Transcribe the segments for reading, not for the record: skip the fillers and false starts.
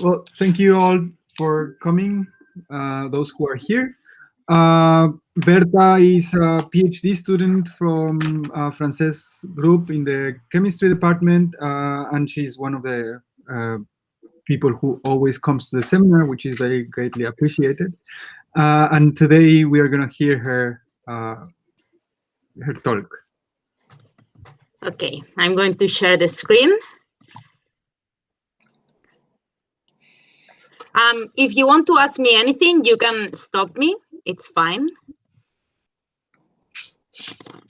Well, thank you all for coming, those who are here. Berta is a PhD student from Frances group in the chemistry department, and she's one of the people who always comes to the seminar, which is very greatly appreciated. And today we are going to hear her talk. Okay, I'm going to share the screen. If you want to ask me anything, you can stop me. It's fine. I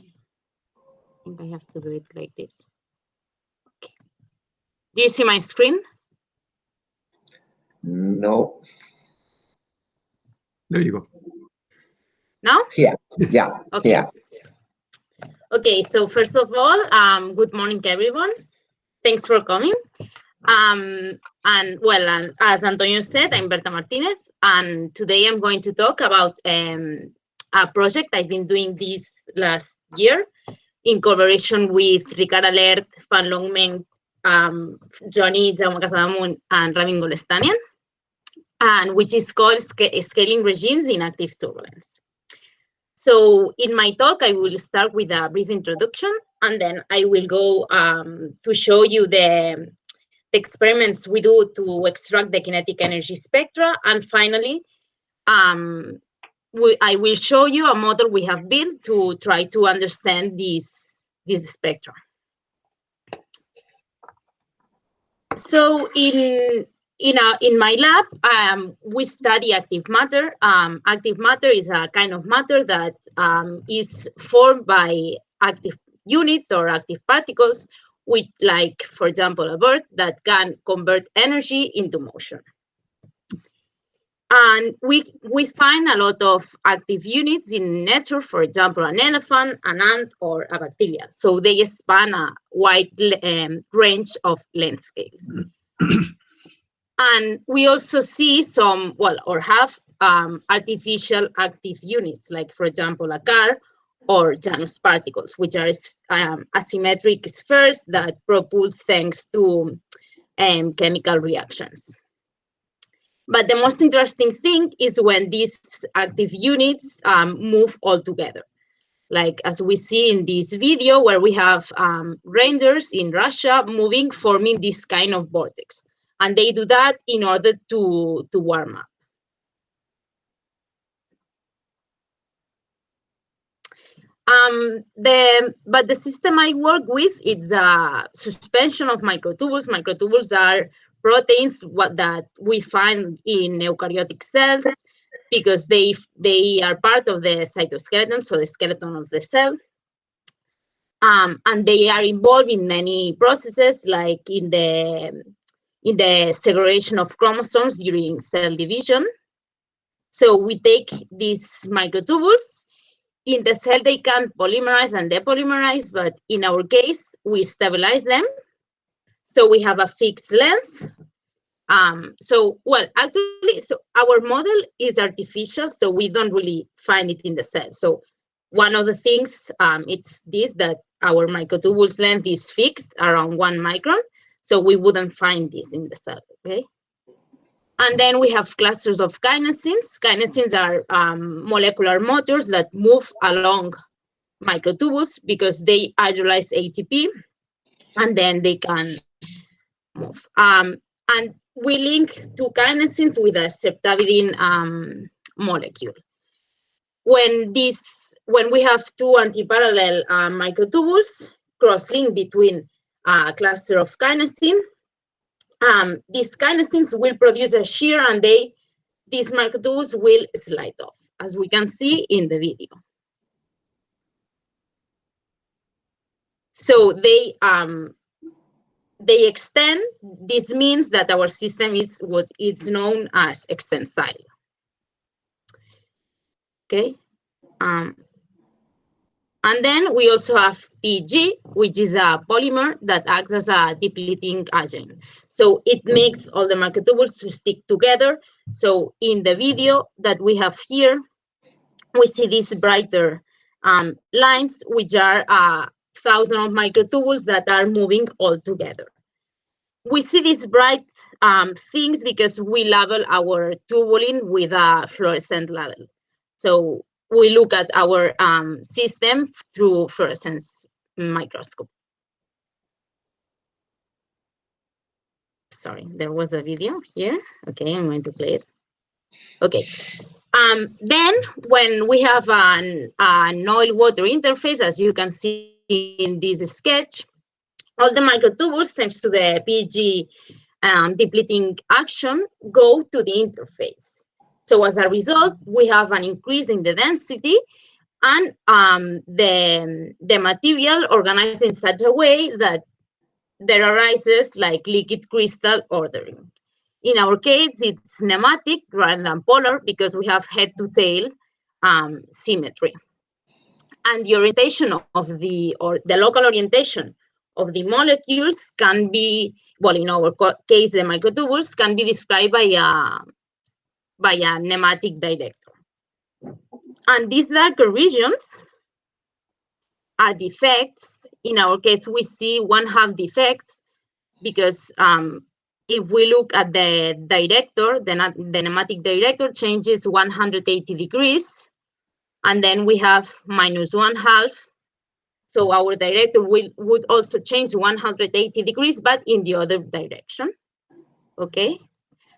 think I have to do it like this. Okay. Do you see my screen? No. There you go. Now? Yeah. Yeah. Okay. Yeah. Okay, so first of all, good morning to everyone. Thanks for coming. And as Antonio said, I'm Berta Martínez, and today I'm going to talk about a project I've been doing this last year in collaboration with Ricard Alert, Fan Longmeng, Johnny Jaume Casadamunt, and Ramin Golestanian, and which is called Scaling Regimes in Active Turbulence. So in my talk, I will start with a brief introduction, and then I will go to show you the experiments we do to extract the kinetic energy spectra. And finally, I will show you a model we have built to try to understand this spectra. So in my lab, we study active matter. Active matter is a kind of matter that is formed by active units or active particles with, like, for example, a bird that can convert energy into motion. And we find a lot of active units in nature, for example, an elephant, an ant, or a bacteria. So they span a wide range of length scales. And we also see some, or have artificial active units, like, for example, a car or Janus particles, which are asymmetric spheres that propulse thanks to chemical reactions. But the most interesting thing is when these active units move all together. Like, as we see in this video, where we have reindeers in Russia moving, forming this kind of vortex. And they do that in order to warm up. But the system I work with is a suspension of microtubules. Microtubules are proteins that we find in eukaryotic cells because they are part of the cytoskeleton, so the skeleton of the cell. And they are involved in many processes, like in the segregation of chromosomes during cell division. So we take these microtubules. In the cell, they can polymerize and depolymerize, but in our case, we stabilize them. So we have a fixed length. So our model is artificial, so we don't really find it in the cell. So one of the things, it's this, that our microtubule's length is fixed around 1 micron, so we wouldn't find this in the cell, okay? And then we have clusters of kinesins. Kinesins are molecular motors that move along microtubules because they hydrolyze ATP, and then they can move. And we link two kinesins with a septavidin molecule. When we have two antiparallel microtubules cross-linked between a cluster of kinesin, these kinesins will produce a shear, and these microtubules will slide off, as we can see in the video. So they extend. This means that our system is what is known as extensile. Okay. And then we also have PG, which is a polymer that acts as a depleting agent. So it makes all the microtubules to stick together. So in the video that we have here, we see these brighter lines, which are thousands of microtubules that are moving all together. we see these bright things because we label our tubuline with a fluorescent label. So we look at our system through fluorescence microscope. Sorry, there was a video here. Okay, I'm going to play it. Okay. Then when we have an oil-water interface, as you can see in this sketch, all the microtubules, thanks to the PEG depleting action, go to the interface. So as a result, we have an increase in the density and the material organized in such a way that there arises like liquid crystal ordering. In our case, it's nematic rather than polar because we have head-to-tail symmetry. And the orientation of the local orientation of the molecules can be, well, in our case, the microtubules can be described by a nematic director. And these darker regions are defects. In our case, we see 1/2 defects because if we look at the director, the nematic director changes 180 degrees, and then we have -1/2. So our director would also change 180 degrees, but in the other direction. Okay.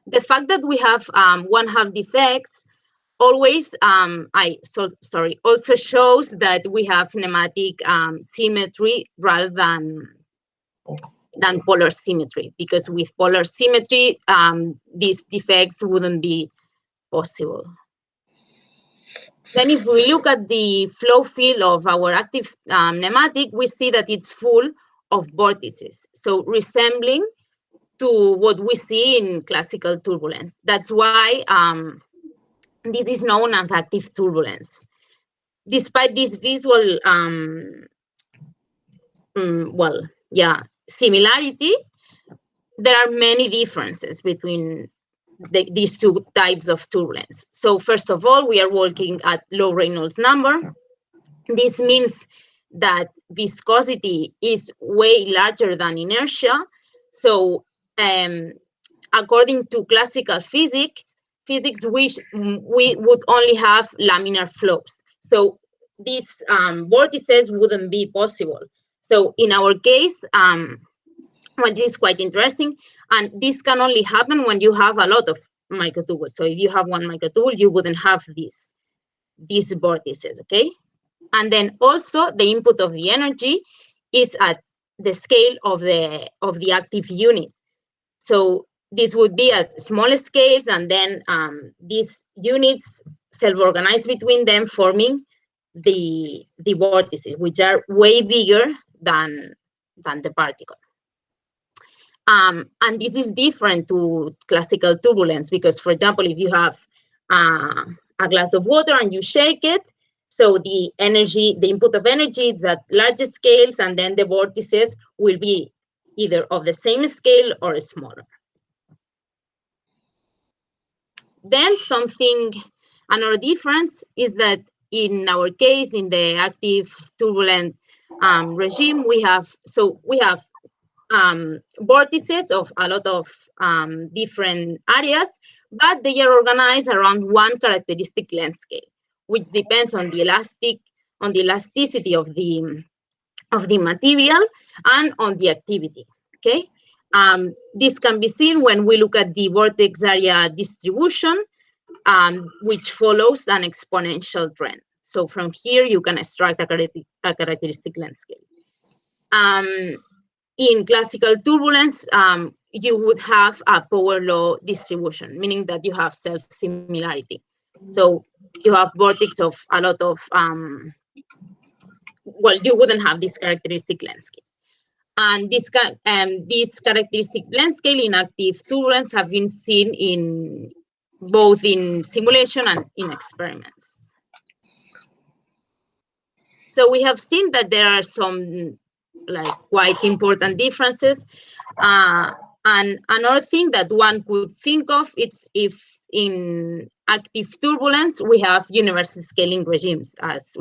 The fact that we have 1/2 defects always also shows that we have nematic symmetry rather than polar symmetry, because with polar symmetry, these defects wouldn't be possible. Then if we look at the flow field of our active nematic, we see that it's full of vortices, so resembling to what we see in classical turbulence. That's why this is known as active turbulence. Despite this visual, similarity, there are many differences between these two types of turbulence. So first of all, we are working at low Reynolds number. This means that viscosity is way larger than inertia. So according to classical physics, we would only have laminar flows. So these vortices wouldn't be possible. So in our case, well, this is quite interesting, and this can only happen when you have a lot of microtubules. So if you have one microtubule, you wouldn't have these vortices, okay? And then also the input of the energy is at the scale of the active unit. So this would be at smaller scales, and then these units self-organize between them, forming the vortices, which are way bigger than the particle. And this is different to classical turbulence because, for example, if you have a glass of water and you shake it, so the input of energy is at larger scales, and then the vortices will be either of the same scale or smaller. Then another difference is that in our case, in the active turbulent regime, we have vortices of a lot of different areas, but they are organized around one characteristic length scale, which depends on the elasticity of the material and on the activity. Okay, this can be seen when we look at the vortex area distribution, which follows an exponential trend. So from here, you can extract a characteristic length scale. In classical turbulence, you would have a power law distribution, meaning that you have self-similarity. So you have vortex of a lot of, you wouldn't have this characteristic length scale. And this characteristic length scale in active turbulence have been seen both in simulation and in experiments. So we have seen that there are some quite important differences. And another thing that one could think of is if in active turbulence we have universal scaling regimes as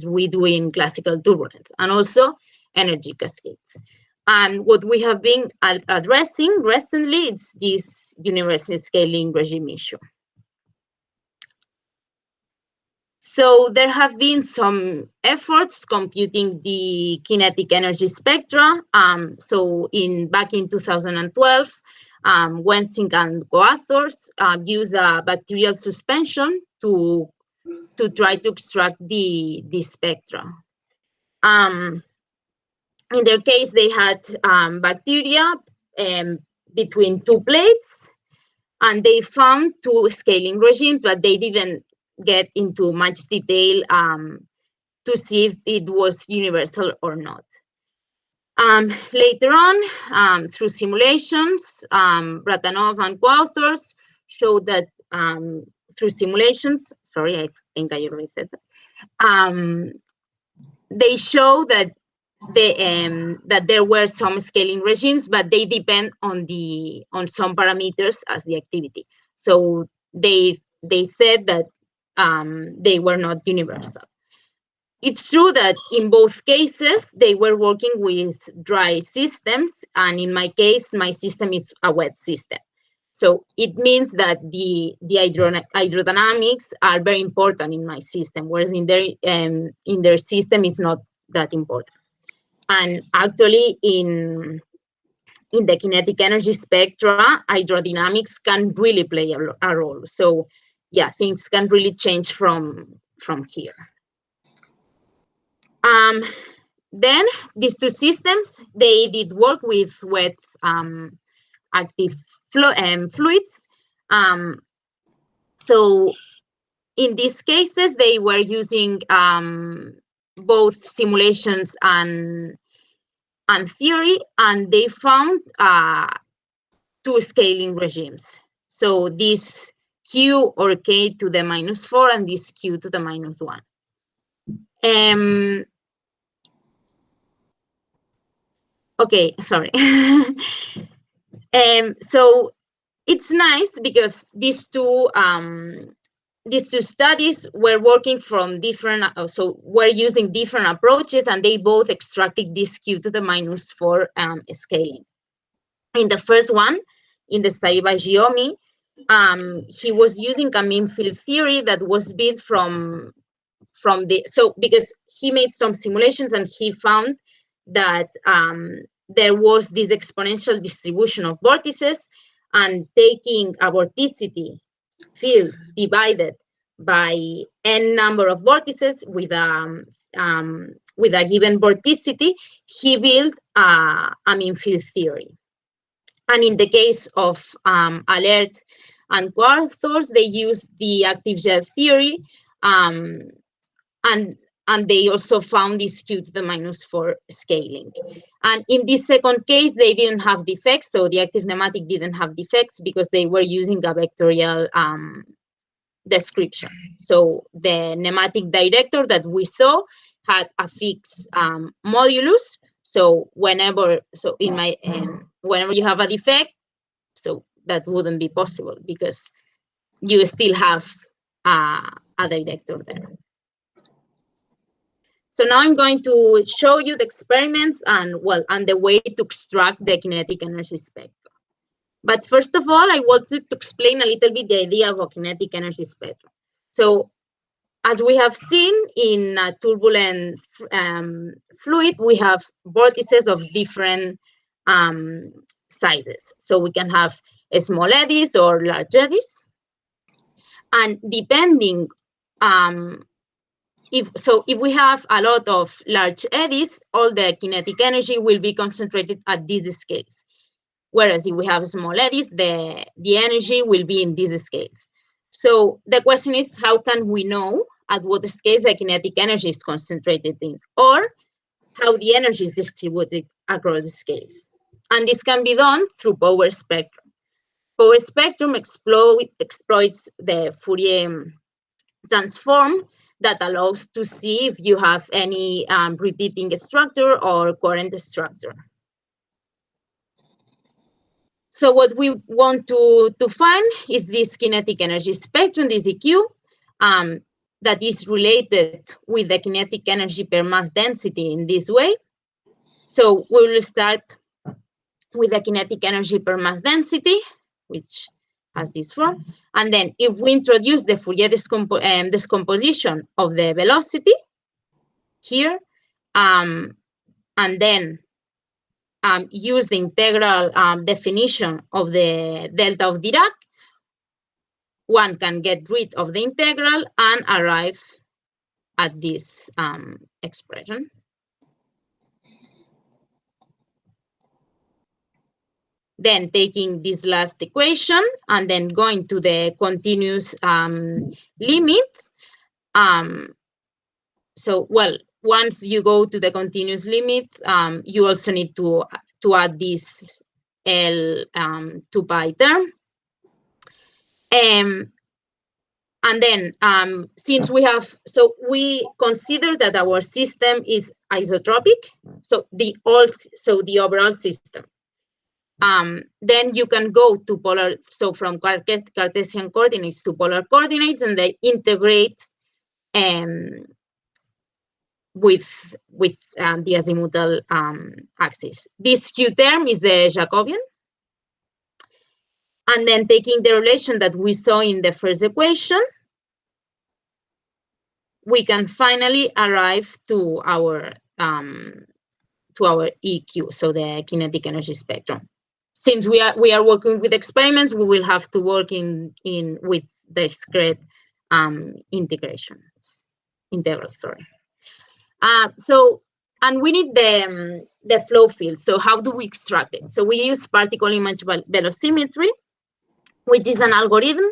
we do in classical turbulence, and also energy cascades. And what we have been addressing recently is this universal scaling regime issue. So there have been some efforts computing the kinetic energy spectra. So back in 2012, Wensing and co-authors used a bacterial suspension to try to extract the spectra. In their case, they had bacteria between two plates, and they found two scaling regimes, but they didn't get into much detail to see if it was universal or not. Later on, through simulations, Bratanov and co-authors showed that through simulations, sorry, I think I already said that, they show that that there were some scaling regimes, but they depend on some parameters as the activity. So they said that they were not universal. It's true that in both cases they were working with dry systems, and in my case, my system is a wet system. So it means that the hydrodynamics are very important in my system, whereas in their system is not that important. And actually, in the kinetic energy spectra, hydrodynamics can really play a role. So yeah, things can really change from here. Then these two systems, they did work with wet active fluids. So in these cases, they were using both simulations and theory, and they found two scaling regimes. So this Q or K to the -4 and this Q to the -1. Okay, sorry. So it's nice because these two studies were working from different, so we're using different approaches, and they both extracted this Q to the -4 scaling. In the first one, in the study by Giomi, he was using a mean field theory that was built from because he made some simulations and he found that there was this exponential distribution of vortices, and taking a vorticity field divided by n number of vortices with a given vorticity, he built a mean field theory. And in the case of Alert and co-authors, they used the active jet theory, and they also found this Q to the -4 scaling. And in this second case, they didn't have defects, so the active nematic didn't have defects because they were using a vectorial description. So the nematic director that we saw had a fixed modulus. So whenever you have a defect, so that wouldn't be possible because you still have a director there. So now I'm going to show you the experiments and the way to extract the kinetic energy spectrum. But first of all, I wanted to explain a little bit the idea of a kinetic energy spectrum. So as we have seen in a turbulent fluid, we have vortices of different sizes. So we can have small eddies or large eddies. And depending, if we have a lot of large eddies, all the kinetic energy will be concentrated at these scales. Whereas if we have small eddies, the energy will be in these scales. So the question is, how can we know at what scales the kinetic energy is concentrated in, or how the energy is distributed across the scales? And this can be done through power spectrum. Power spectrum exploits the Fourier transform that allows to see if you have any repeating structure or current structure. So what we want to find is this kinetic energy spectrum, this EQ, that is related with the kinetic energy per mass density in this way. So we will start with the kinetic energy per mass density, which has this form. And then if we introduce the Fourier decomposition of the velocity here, and then use the integral definition of the delta of Dirac, one can get rid of the integral and arrive at this expression. Then taking this last equation and then going to the continuous limit. So, well, once you go to the continuous limit, you also need to add this L 2 pi term. And then since we have, so we consider that our system is isotropic, so the overall system. Then you can go to polar, so from Cartesian coordinates to polar coordinates, and they integrate with the azimuthal axis. This Q term is the Jacobian. And then taking the relation that we saw in the first equation, we can finally arrive to our EQ, so the kinetic energy spectrum. Since we are working with experiments, we will have to work with discrete integrals. Sorry. And we need the flow field. So how do we extract it? So we use particle image velocimetry, which is an algorithm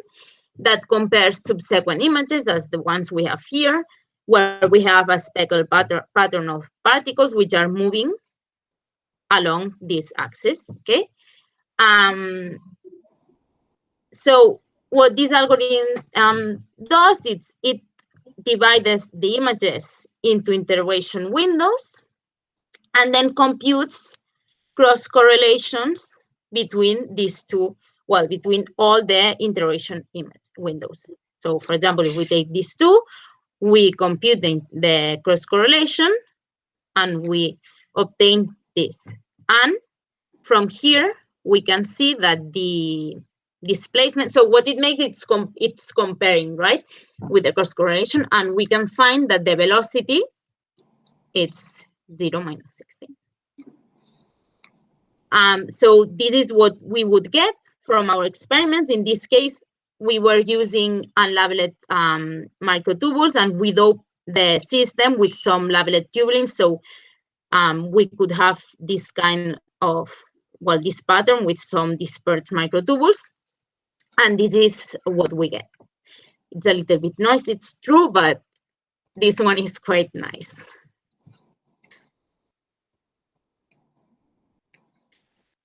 that compares subsequent images as the ones we have here, where we have a speckled pattern of particles which are moving along this axis, okay? So what this algorithm does, it divides the images into interrogation windows and then computes cross correlations between these two, well, between all the interrogation image windows. So for example, if we take these two, we compute the cross correlation and we obtain this. And from here, we can see that the displacement, so what it makes, it's comparing, right, with the cross correlation, and we can find that the velocity, it's 0 minus 16. So this is what we would get from our experiments. In this case, we were using unlabeled microtubules, and we doped the system with some labeled tubulins, so we could have this kind of, well, this pattern with some dispersed microtubules, and this is what we get. It's a little bit noisy, it's true, but this one is quite nice.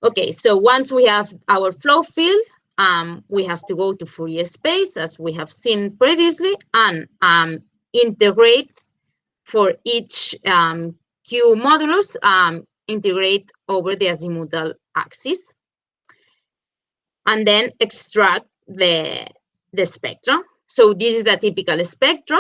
Okay, so once we have our flow field, we have to go to Fourier space, as we have seen previously, and integrate for each Q modulus, integrate over the azimuthal axis, and then extract the spectra. So this is the typical spectra.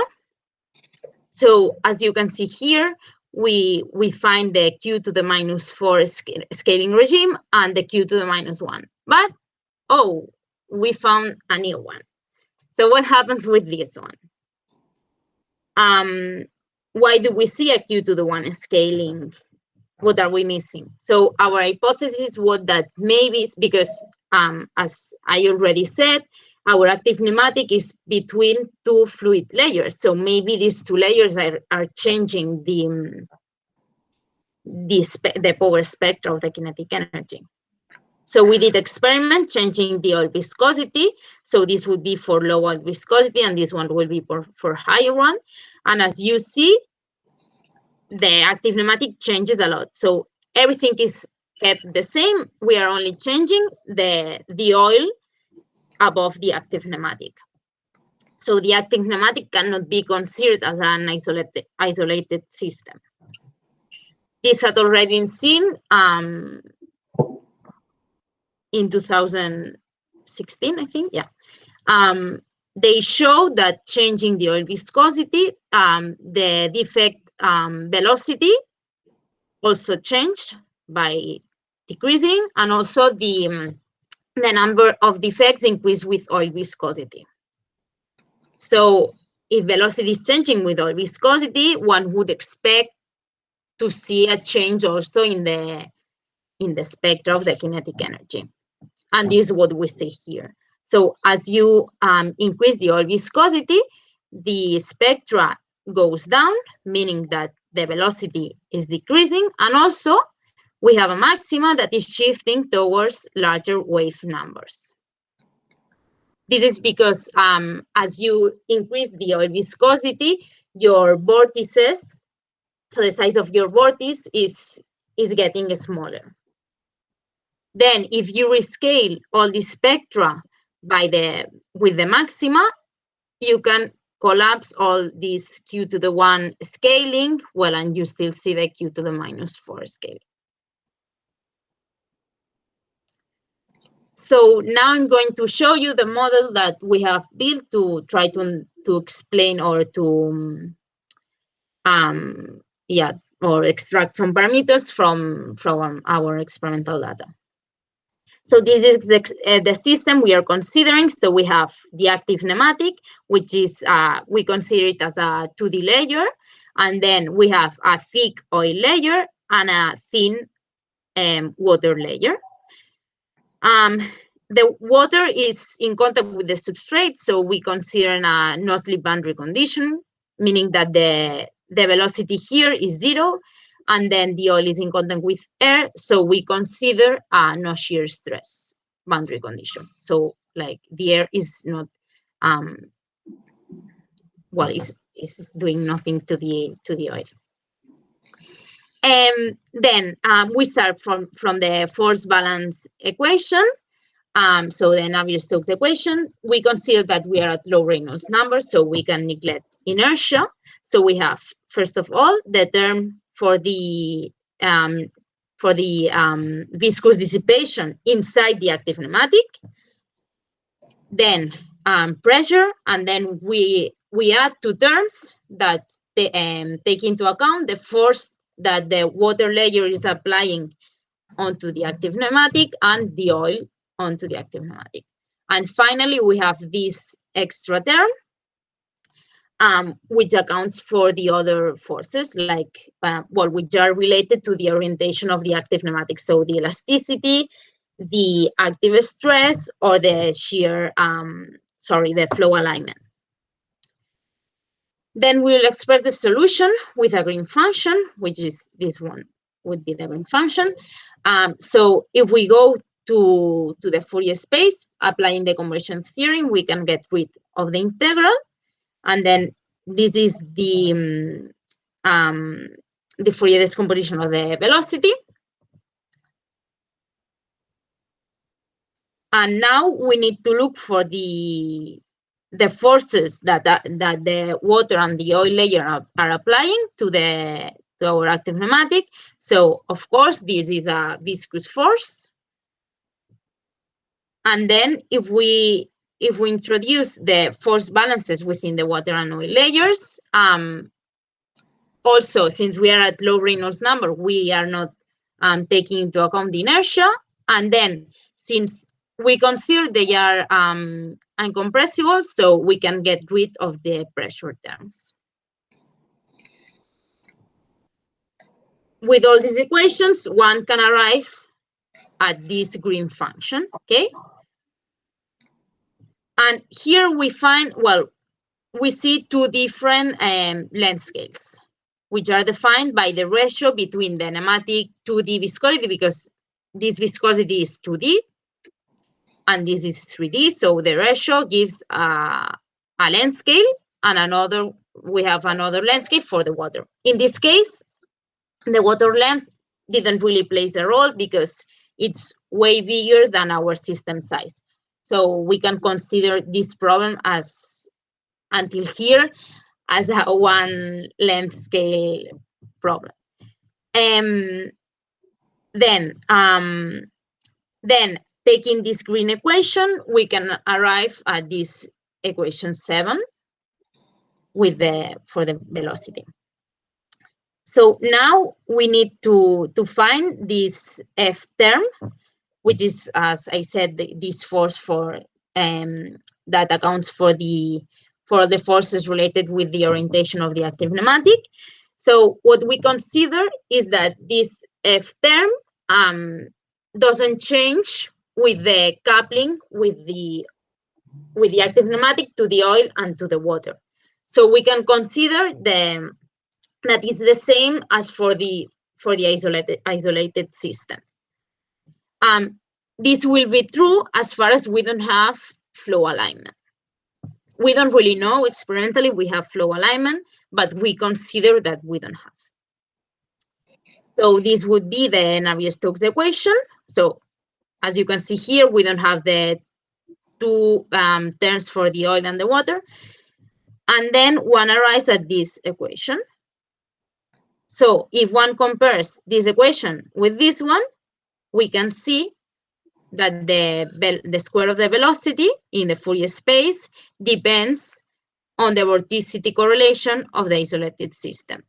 So as you can see here, we find the Q to the -4 scaling regime and the Q to the -1. But, oh, we found a new one. So what happens with this one? Why do we see a Q to the 1 scaling? What are we missing? So our hypothesis was that maybe it's because, as I already said, our active nematic is between two fluid layers. So maybe these two layers are changing the power spectra of the kinetic energy. So we did experiment changing the oil viscosity. So this would be for low oil viscosity, and this one will be for higher one. And as you see, the active nematic changes a lot. So everything is kept the same. We are only changing the oil above the active nematic. So the active nematic cannot be considered as an isolated system. This had already been seen in 2016, I think, yeah. They show that changing the oil viscosity, the defect velocity also change by decreasing, and also the number of defects increase with oil viscosity. So if velocity is changing with oil viscosity, one would expect to see a change also in the spectra of the kinetic energy. And this is what we see here. So as you increase the oil viscosity, the spectra goes down, meaning that the velocity is decreasing, and also we have a maxima that is shifting towards larger wave numbers. This is because as you increase the oil viscosity, your vortices, so the size of your vortice is getting smaller. Then if you rescale all the spectra with the maxima, you can collapse all this q to the 1 scaling, well, and you still see the q to the -4 scaling. So now I'm going to show you the model that we have built to try to explain or to or extract some parameters from our experimental data. So this is the system we are considering. So we have the active nematic, which is we consider it as a 2D layer, and then we have a thick oil layer and a thin water layer. The water is in contact with the substrate, so we consider a no-slip boundary condition, meaning that the velocity here is 0, and then the oil is in contact with air, so we consider a no shear stress boundary condition. So like the air is not, well, is doing nothing to the oil. Then we start from the force balance equation. So the Navier-Stokes equation, we consider that we are at low Reynolds number, so we can neglect inertia. So we have, first of all, the term for the viscous dissipation inside the active nematic, then pressure, and then we add two terms that take into account the force that the water layer is applying onto the active nematic and the oil onto the active nematic. And finally, we have this extra term, which accounts for the other forces, like, which are related to the orientation of the active nematic. So the elasticity, the active stress, or the shear, the flow alignment. Then we will express the solution with a green function, which is this one, would be the green function. So if we go to the Fourier space, applying the conversion theorem, we can get rid of the integral. And then this is the Fourier decomposition of the velocity. And now we need to look for the forces that the water and the oil layer are applying to our active nematic. So of course, this is a viscous force. And then if we introduce the force balances within the water and oil layers, also, since we are at low Reynolds number, we are not taking into account the inertia. And then since we consider they are uncompressible, so we can get rid of the pressure terms. With all these equations, one can arrive at this green function, okay? And here we find, well, we see two different length scales, which are defined by the ratio between the nematic 2D viscosity, because this viscosity is 2D, and this is 3D. So the ratio gives a length scale, and we have another length scale for the water. In this case, the water length didn't really play a role because it's way bigger than our system size. So we can consider this problem as, until here, as a one length scale problem. Then taking this green equation, we can arrive at this equation 7 for the velocity. So now we need to find this F term, which is, as I said, this force for that accounts for the forces related with the orientation of the active nematic. So what we consider is that this F term doesn't change with the coupling with the active nematic to the oil and to the water. So we can consider that is the same as for the isolated system. This will be true as far as we don't have flow alignment. We don't really know experimentally we have flow alignment, but we consider that we don't have. So this would be the Navier-Stokes equation. So as you can see here, we don't have the two terms for the oil and the water. And then one arrives at this equation. So if one compares this equation with this one, we can see that the square of the velocity in the Fourier space depends on the vorticity correlation of the isolated system.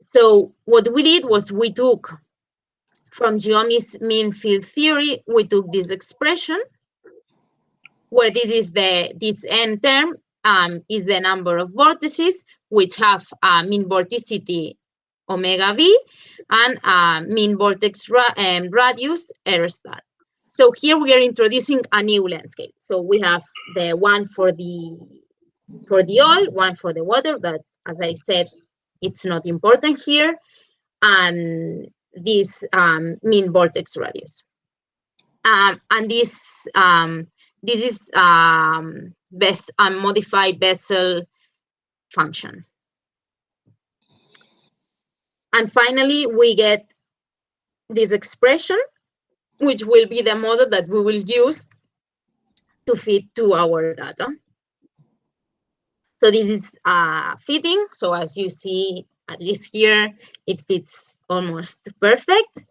So what we did was we took from Giomi's mean field theory, we took this expression where this n term is the number of vortices which have mean vorticity omega v and mean vortex radius r star. So here we are introducing a new length scale. So we have the one for the oil, one for the water, that, as I said, it's not important here, and this mean vortex radius. And this is modified Bessel function. And finally, we get this expression, which will be the model that we will use to fit to our data. So this is fitting. So as you see, at least here, it fits almost perfect.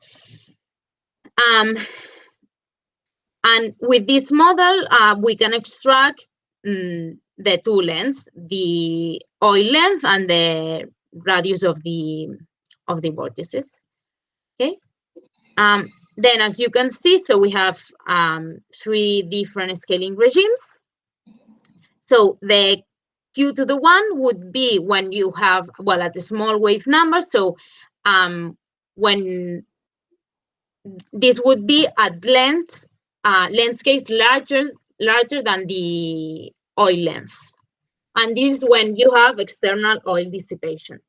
And with this model, we can extract the two lengths, the oil length and the radius of the vortices. Okay. Then, as you can see, so we have three different scaling regimes. So the Q to the 1 would be when you have, well, at the small wave number. So when this would be at length scales larger than the oil length. And this is when you have external oil dissipation.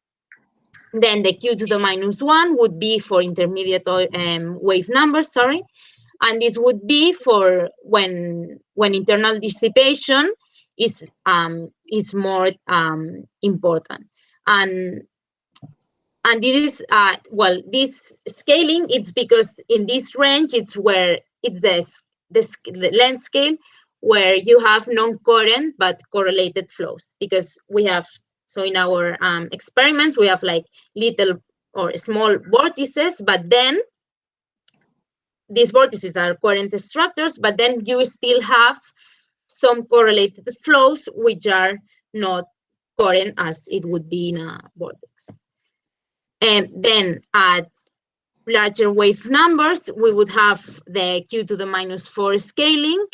Then the Q to the -1 would be for intermediate wave numbers, sorry. And this would be for when internal dissipation is more important. And this is, well, this scaling, it's because in this range, it's where it's the length scale where you have non-coherent but correlated flows, because we have, so in our experiments, we have like little or small vortices, but then these vortices are coherent structures, but then you still have some correlated flows which are not coherent as it would be in a vortex. And then at larger wave numbers, we would have the Q to the -4 scaling,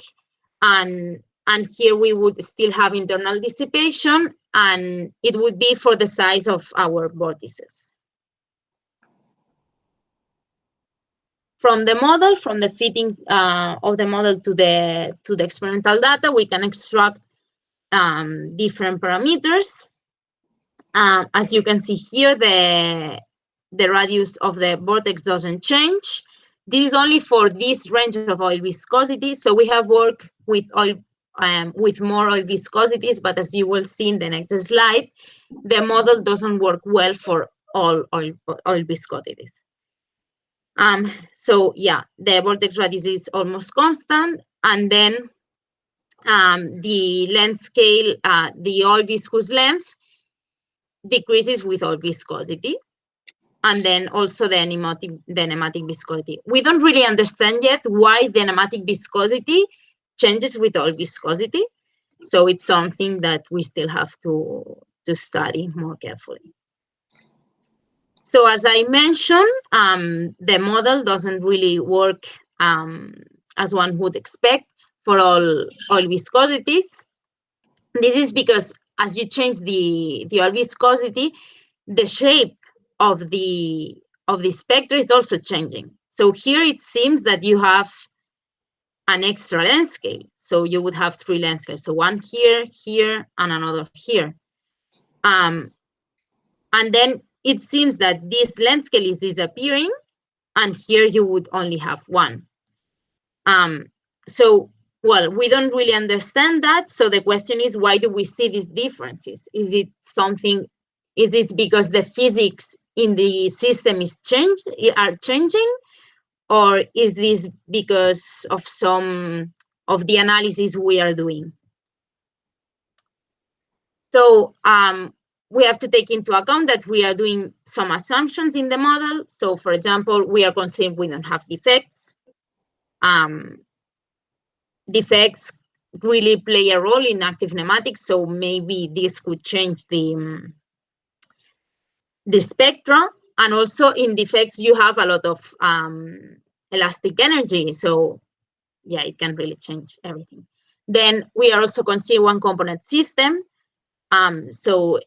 and here we would still have internal dissipation, and it would be for the size of our vortices. From the model, from the fitting of the model to the experimental data, we can extract different parameters. As you can see here, the radius of the vortex doesn't change. This is only for this range of oil viscosity. So we have worked with oil with more oil viscosities, but as you will see in the next slide, the model doesn't work well for all oil viscosities. So yeah, the vortex radius is almost constant, and then the length scale, the oil viscous length decreases with oil viscosity, and then also the nematic viscosity. We don't really understand yet why the nematic viscosity changes with oil viscosity, so it's something that we still have to study more carefully. So as I mentioned, the model doesn't really work as one would expect for all viscosities. This is because as you change the oil viscosity, the shape of the spectra is also changing. So here it seems that you have an extra length scale. So you would have 3 length scales. So one here, here, and another here. And then it seems that this length scale is disappearing, and here you would only have 1. So, well, we don't really understand that. So the question is, why do we see these differences? Is this because the physics in the system are changing? Or is this because of some of the analysis we are doing? So we have to take into account that we are doing some assumptions in the model. So for example, we are considering we don't have defects. Defects really play a role in active nematics, so maybe this could change the spectra. And also in defects, you have a lot of elastic energy. So yeah, it can really change everything. Then we are also considering one component system. So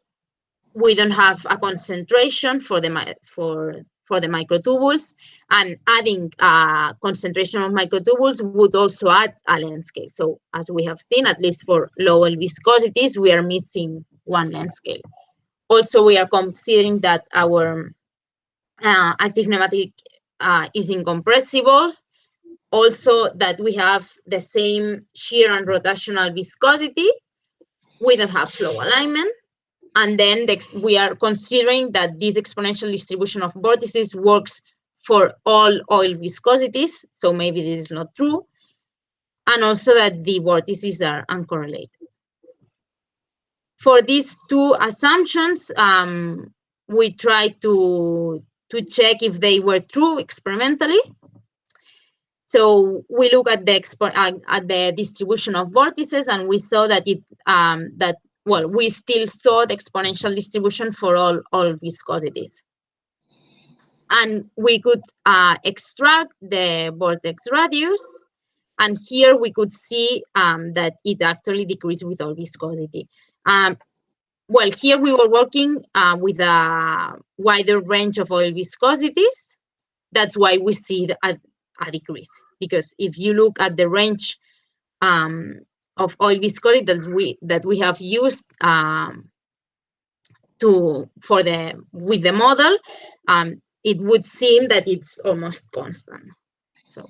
we don't have a concentration for the microtubules, and adding a concentration of microtubules would also add a length scale. So as we have seen, at least for low viscosities, we are missing 1 length scale. Also, we are considering that our active nematic is incompressible. Also, that we have the same shear and rotational viscosity. We don't have flow alignment. And then we are considering that this exponential distribution of vortices works for all oil viscosities. So maybe this is not true. And also that the vortices are uncorrelated. For these 2 assumptions, we try to check if they were true experimentally. So we look at the distribution of vortices, and we saw that we still saw the exponential distribution for all viscosities. And we could extract the vortex radius, and here we could see that it actually decreased with all viscosity. Well, here we were working with a wider range of oil viscosities. That's why we see a decrease, because if you look at the range of oil viscosity that we have used with the model, it would seem that it's almost constant. So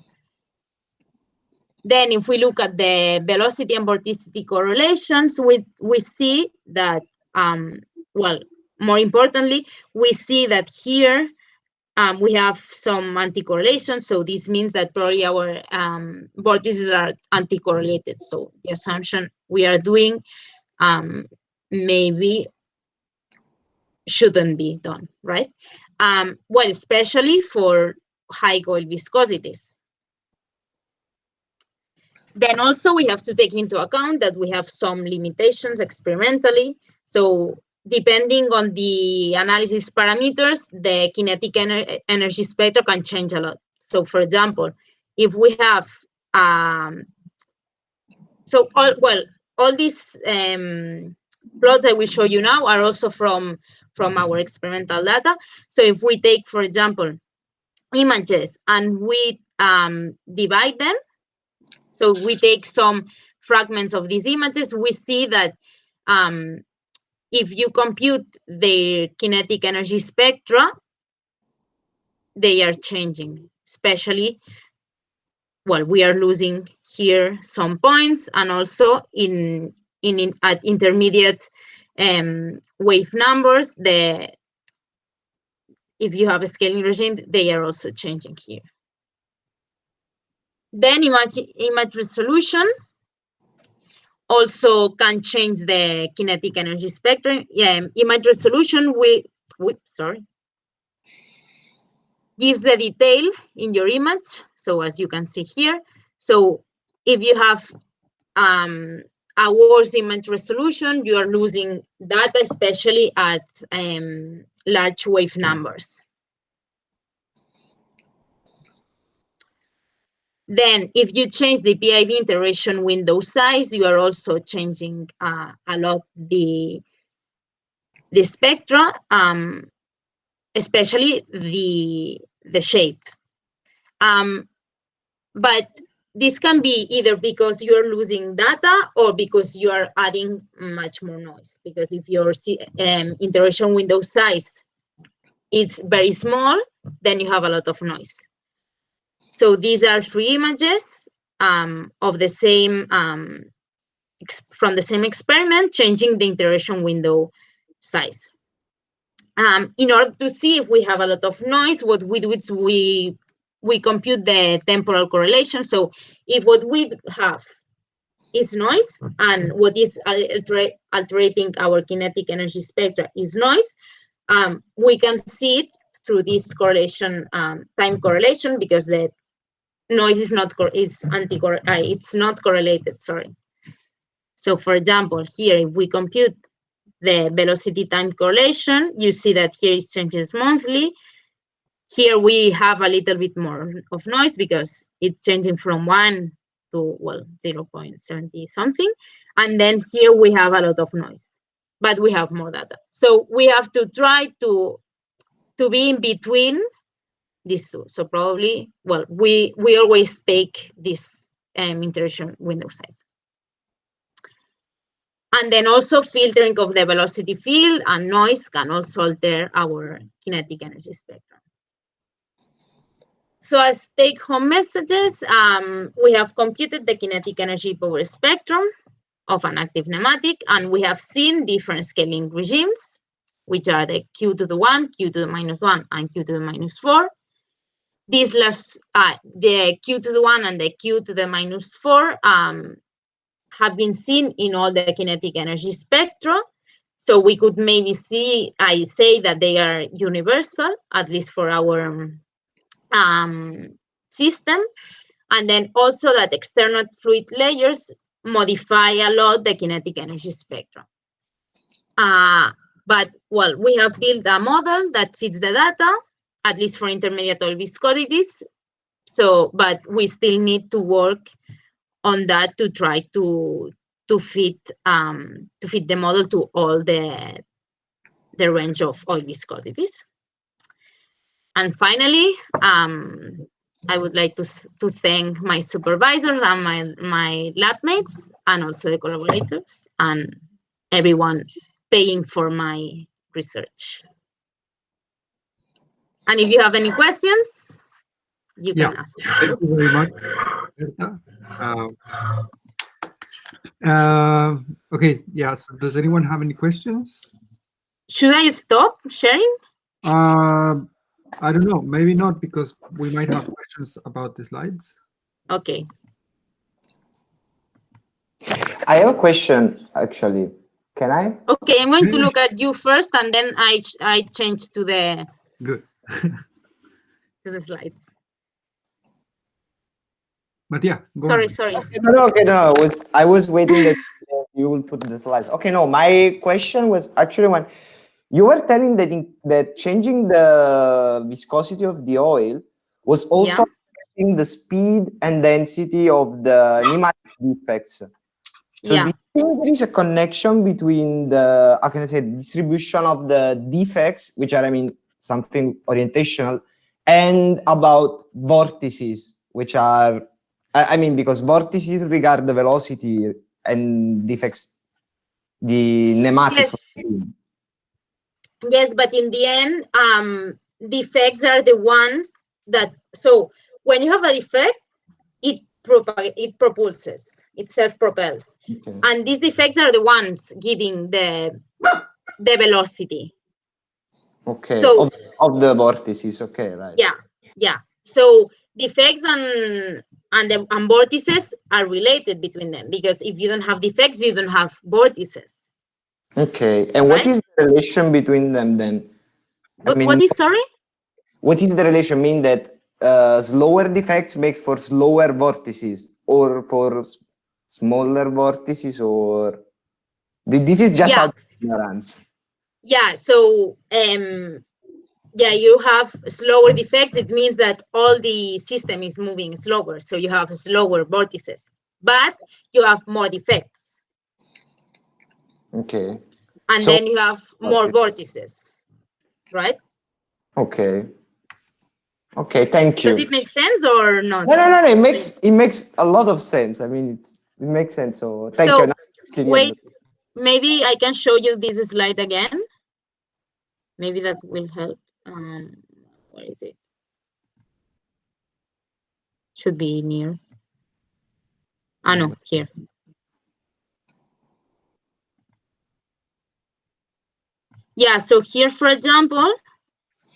then if we look at the velocity and vorticity correlations, we see that, well, more importantly, we see that here we have some anticorrelation. So this means that probably our vortices are anticorrelated. So the assumption we are doing maybe shouldn't be done, right? Well, especially for high oil viscosities. Then also we have to take into account that we have some limitations experimentally. So depending on the analysis parameters, the kinetic energy spectra can change a lot. So for example, if we have, all these plots I will show you now are also from our experimental data. So if we take, for example, images and we divide them, so we take some fragments of these images, we see that if you compute the kinetic energy spectra, they are changing, especially, well, we are losing here some points, and also at intermediate wave numbers, if you have a scaling regime, they are also changing here. Then image resolution also can change the kinetic energy spectrum. Image resolution gives the detail in your image. So as you can see here, so if you have a worse image resolution, you are losing data, especially at large wave numbers. Then, if you change the PIV iteration window size, you are also changing a lot the spectra, especially the shape. But this can be either because you're losing data or because you are adding much more noise. Because if your iteration window size is very small, then you have a lot of noise. So these are 3 images of the same from the same experiment, changing the iteration window size. In order to see if we have a lot of noise, what we do is we compute the temporal correlation. So if what we have is noise and what is altering our kinetic energy spectra is noise, we can see it through this correlation, time correlation, because the noise is not it's not correlated. Sorry. So, for example, here if we compute the velocity time correlation, you see that here it changes monthly. Here we have a little bit more of noise because it's changing from 1 to, well, 0.70 something. And then here we have a lot of noise, but we have more data. So we have to try to be in between these two. So probably, well, we always take this iteration window size. And then also filtering of the velocity field and noise can also alter our kinetic energy spectrum. So as take-home messages, we have computed the kinetic energy power spectrum of an active nematic, and we have seen different scaling regimes, which are the Q to the 1, Q to the -1, and Q to the -4. These last, the Q to the 1 and the Q to the -4 have been seen in all the kinetic energy spectra. So we could maybe say that they are universal, at least for our system. And then also that external fluid layers modify a lot the kinetic energy spectrum. But, well, we have built a model that fits the data, at least for intermediate oil viscosities. So, but we still need to work on that to try to fit the model to all the range of oil viscosities. And finally, I would like to thank my supervisors and my lab mates, and also the collaborators and everyone paying for my research. And if you have any questions, you can ask. Thank you very much, Berta. Okay, yeah, so does anyone have any questions? Should I stop sharing? I don't know, maybe not, because we might have questions about the slides. Okay. I have a question, actually. Can I? Okay, I'm going to look at you first, and then I change to the good to the slides. But yeah, go sorry. on. Okay, no. I was waiting that you will put the slides. Okay, no. My question was actually when you were telling that changing the viscosity of the oil was also affecting the speed and density of the nematic defects. So do you think there is a connection between the, how can I say, distribution of the defects, which are, I mean, something orientational, and about vortices, which are, I mean, because vortices regard the velocity and defects, the nematic. Yes, but in the end, defects are the ones that, so when you have a defect, it propulses, it self-propels. Okay. And these defects are the ones giving the velocity. Okay, so, of the vortices, okay, right. Yeah. So defects and vortices are related between them, because if you don't have defects, you don't have vortices. Okay, and what is the relation between them then? What is, sorry? What is the relation? Mean that slower defects makes for slower vortices, or for smaller vortices, or this is just Yeah. out of ignorance? Yeah, so yeah, you have slower defects. It means that all the system is moving slower, so you have slower vortices, but you have more defects, Okay. and So then you have more vortices, right? okay. Okay, thank you. Does it make sense or not? No. It makes a lot of sense. I mean, it makes sense. So thank you. So Now it's clear. wait, maybe I can show you this slide again. Maybe that will help. Where is it? Should be near. Ah, no, here. Yeah, so here, for example,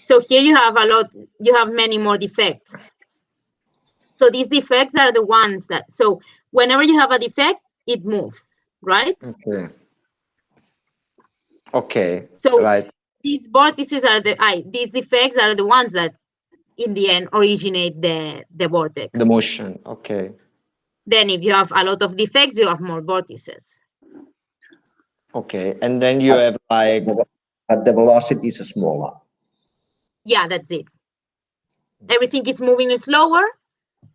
so here you have many more defects. So these defects are the ones that, so whenever you have a defect, it moves, right? Okay. Okay. So Right. these vortices are these defects are the ones that in the end originate the vortex. The motion. Okay. Then if you have a lot of defects, you have more vortices. Okay. And then you have like But the velocity is smaller. Yeah, that's it. Everything is moving slower.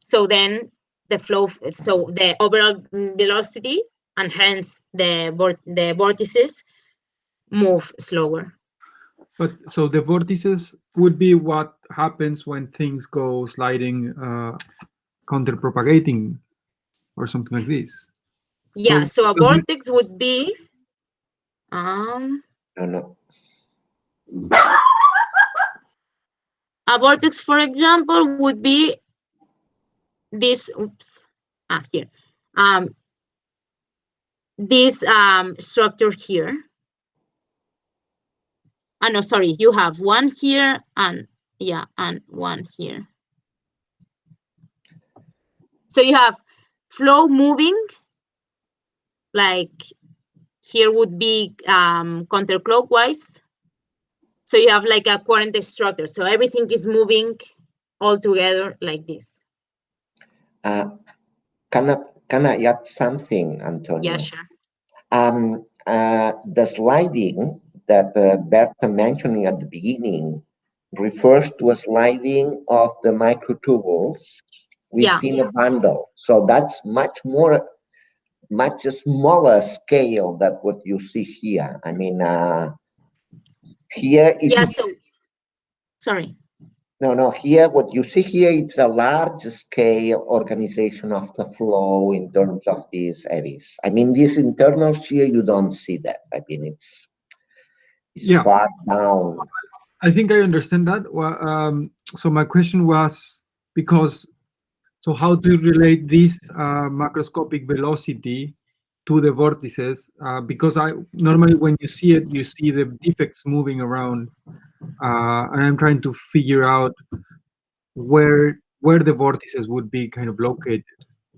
So then the flow, so the overall velocity and hence the vortices move slower. But so the vortices would be what happens when things go sliding, counter-propagating, or something like this. Yeah, so a does it- vortex would be No. a vortex, for example, would be this. Oops, here. This structure here. No, sorry, you have one here and one here. So you have flow moving, like here would be counterclockwise. So you have like a coherent structure. So everything is moving all together like this. Can I add something, Antonio? Yeah, sure. The sliding that Berta mentioning at the beginning refers to a sliding of the microtubules within a bundle. So that's much smaller scale than what you see here. I mean, here it is. So sorry. No. Here, what you see here, it's a large scale organization of the flow in terms of these eddies. I mean, these internals here, you don't see that. I mean, it's far down. I think I understand that. So my question was so how do you relate this macroscopic velocity to the vortices? Because normally when you see it, you see the defects moving around, and I'm trying to figure out where the vortices would be kind of located,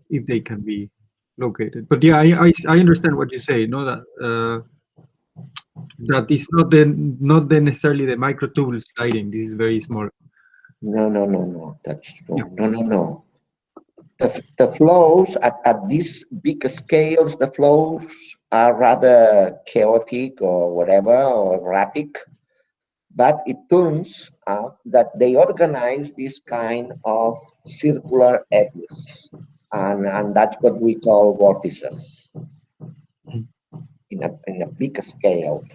if they can be located. But yeah, I understand what you say. No, that is not necessarily the microtubule sliding. This is very small. No. That's wrong. Yeah. No. The flows at these big scales, the flows are rather chaotic or whatever, or erratic. But it turns out that they organize this kind of circular eddies, and that's what we call vortices in a big scale.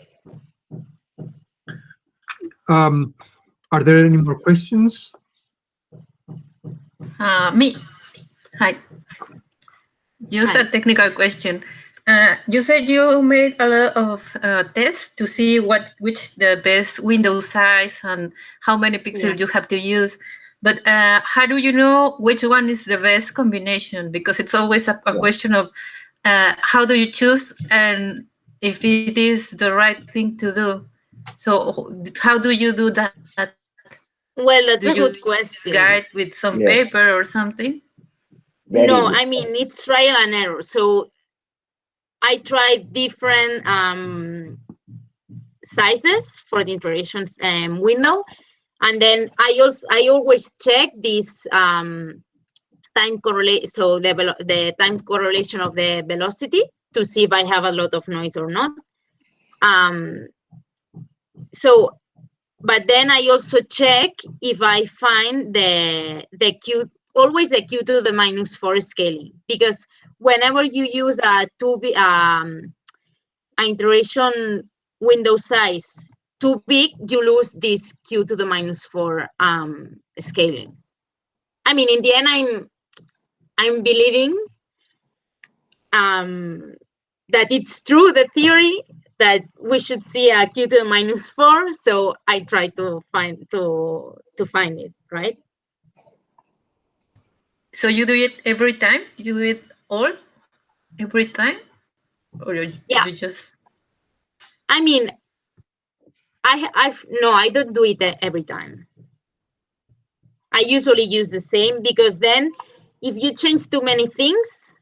Are there any more questions? Me. Hi. Just a technical question. You said you made a lot of tests to see which is the best window size and how many pixels you have to use. But how do you know which one is the best combination? Because it's always a question of how do you choose and if it is the right thing to do. So how do you do that? Well, that's a good question. Guide with some paper or something? No, I mean, it's trial and error. So I tried different sizes for the iterations window, and then I always check this time correlate, so the time correlation of the velocity to see if I have a lot of noise or not. So, but then I also check if I find the Q, always the Q to the -4 scaling, because whenever you use a iteration window size too big, you lose this Q to the -4 scaling. I mean, in the end, I'm believing that it's true, the theory that we should see a Q to the -4. So I try to find it, right? So you do it every time? You do it all every time, or you just? I mean, I don't do it every time. I usually use the same, because then if you change too many things,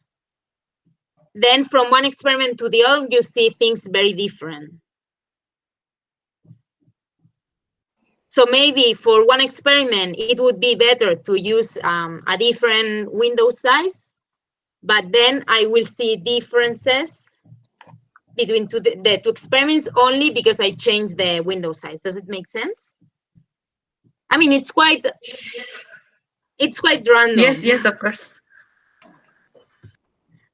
then from one experiment to the other, you see things very different. So maybe for one experiment, it would be better to use a different window size, but then I will see differences between the two experiments only because I changed the window size. Does it make sense? I mean, it's quite random. Yes, of course.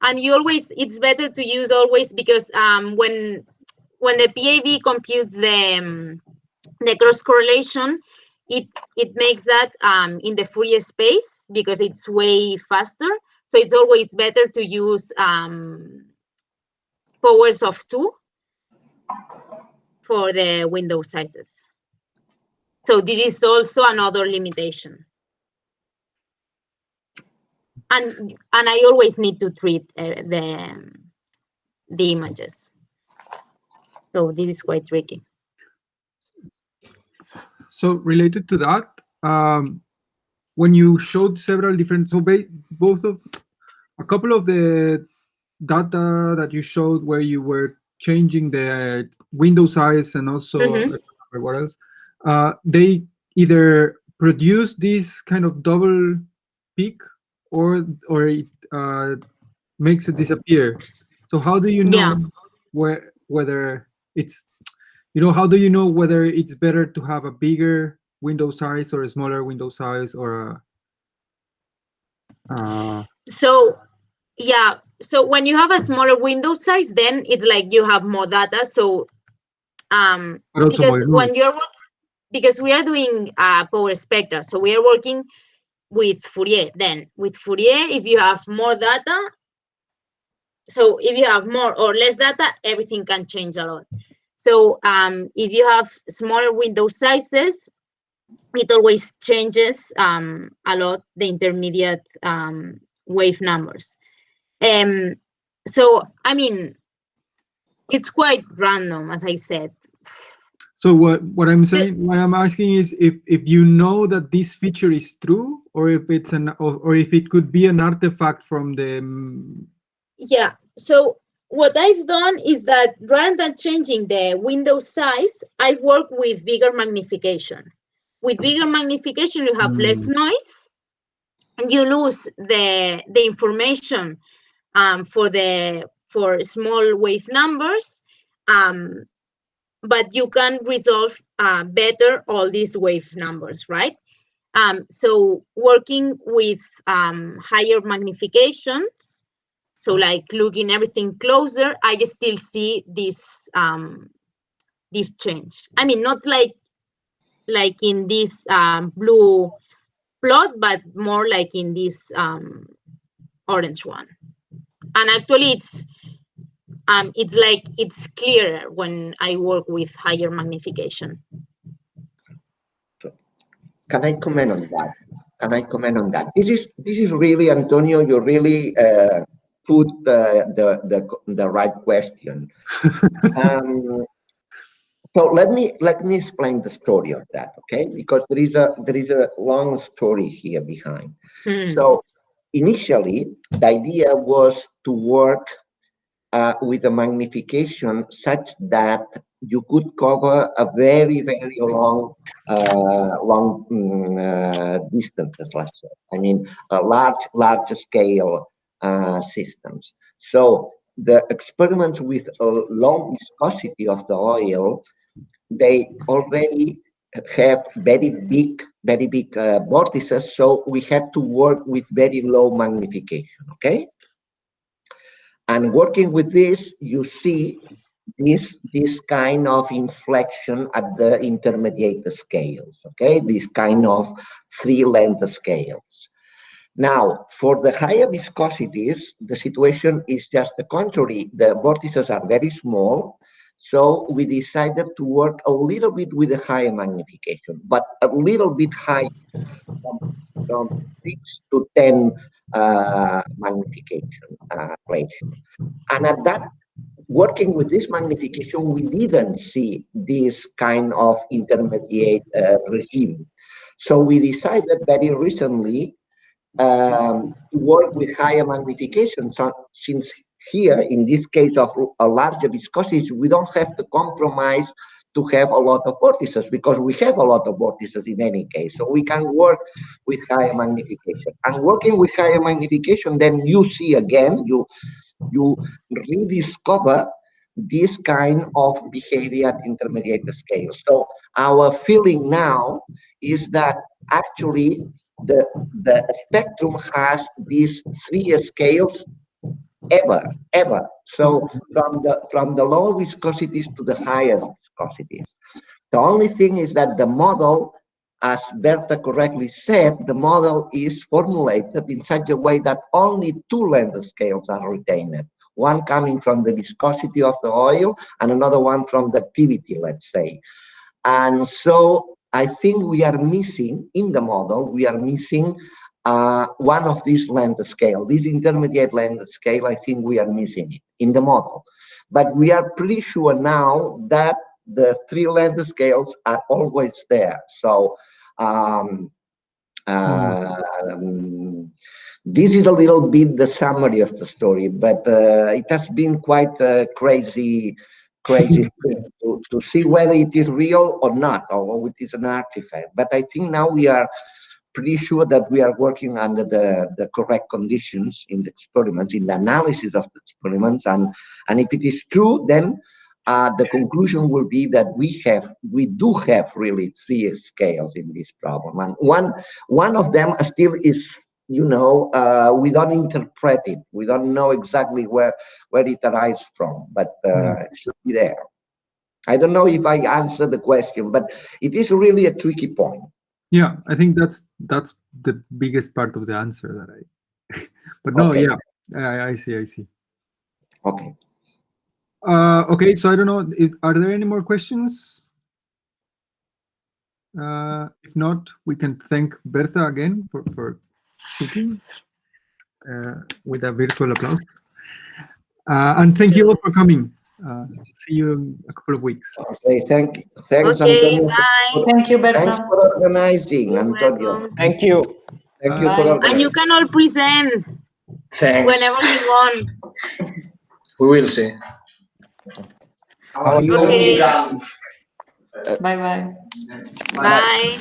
And it's better to use always, because when the PAV computes the cross correlation, it makes that in the Fourier space, because it's way faster. So it's always better to use powers of 2 for the window sizes. So this is also another limitation. And I always need to treat the images. So this is quite tricky. So related to that, when you showed several different, so a couple of the data that you showed where you were changing the window size and also what else, they either produce this kind of double peak or it makes it disappear. So how do you know whether it's, how do you know whether it's better to have a bigger window size or a smaller window size, or So when you have a smaller window size, then it's like you have more data. So because we are doing power spectra, so we are working with Fourier. Then with Fourier, if you have more data, so if you have more or less data, everything can change a lot. So if you have smaller window sizes, it always changes a lot the intermediate wave numbers. So I mean, it's quite random, as I said. So what I'm asking is if you know that this feature is true, or if it's or if it could be an artifact from the. Yeah. So what I've done is that rather than changing the window size, I work with bigger magnification. With bigger magnification, you have less noise, and you lose the information for small wave numbers, but you can resolve better all these wave numbers, right? So working with higher magnifications, so like looking everything closer, I still see this change. I mean, not like in this blue plot, but more like in this orange one. And actually, it's clearer when I work with higher magnification. Can I comment on that? This is really, Antonio, you really put the right question. So let me explain the story of that, okay? Because there is a long story here behind. So initially, the idea was to work with a magnification such that you could cover a very, very long distances, let's say. I mean, large scale systems. So the experiments with a low viscosity of the oil, they already have very big vortices. So we had to work with very low magnification. Okay. And working with this, you see this kind of inflection at the intermediate scales, okay? This kind of 3-length scales. Now, for the higher viscosities, the situation is just the contrary. The vortices are very small, so we decided to work a little bit with a higher magnification, but a little bit higher, from 6 to 10 magnification ratio. And at that, working with this magnification, we didn't see this kind of intermediate regime. So we decided very recently to work with higher magnification. So since here, in this case of a larger viscosity, we don't have to compromise to have a lot of vortices, because we have a lot of vortices in any case. So we can work with higher magnification. And working with higher magnification, then you see again, you rediscover this kind of behavior at intermediate scale. So our feeling now is that actually the spectrum has these 3 scales ever. So from the lower viscosities to the higher viscosities. The only thing is that the model, as Berta correctly said, the model is formulated in such a way that only 2 length scales are retained. One coming from the viscosity of the oil and another one from the activity, let's say. And so I think we are missing, in the model, we are missing one of these length scale, this intermediate length scale. I think we are missing it in the model. But we are pretty sure now that the 3 length scales are always there. So this is a little bit the summary of the story, but it has been quite crazy to see whether it is real or not, or it is an artifact. But I think now we are pretty sure that we are working under the correct conditions in the experiments, in the analysis of the experiments, and if it is true, then the conclusion will be that we do have really 3 scales in this problem, and one of them still is, you know, we don't interpret it, we don't know exactly where it arises from, but it should be there. I don't know if I answered the question, but it is really a tricky point. Yeah, I think that's the biggest part of the answer that I. But no, Okay. Yeah, I see. Okay. Okay, so I don't know. Are there any more questions? If not, we can thank Berta again for speaking with a virtual applause. And thank you all for coming. See you in a couple of weeks. Okay, thanks, Okay, Antonio. bye. Thank you, Berta. Thanks for organizing, Antonio. Welcome. Thank you. Thank you Bye. for And organizing. you can all present Thanks. whenever you want. We will see. How are you? Okay. Bye-bye. Bye.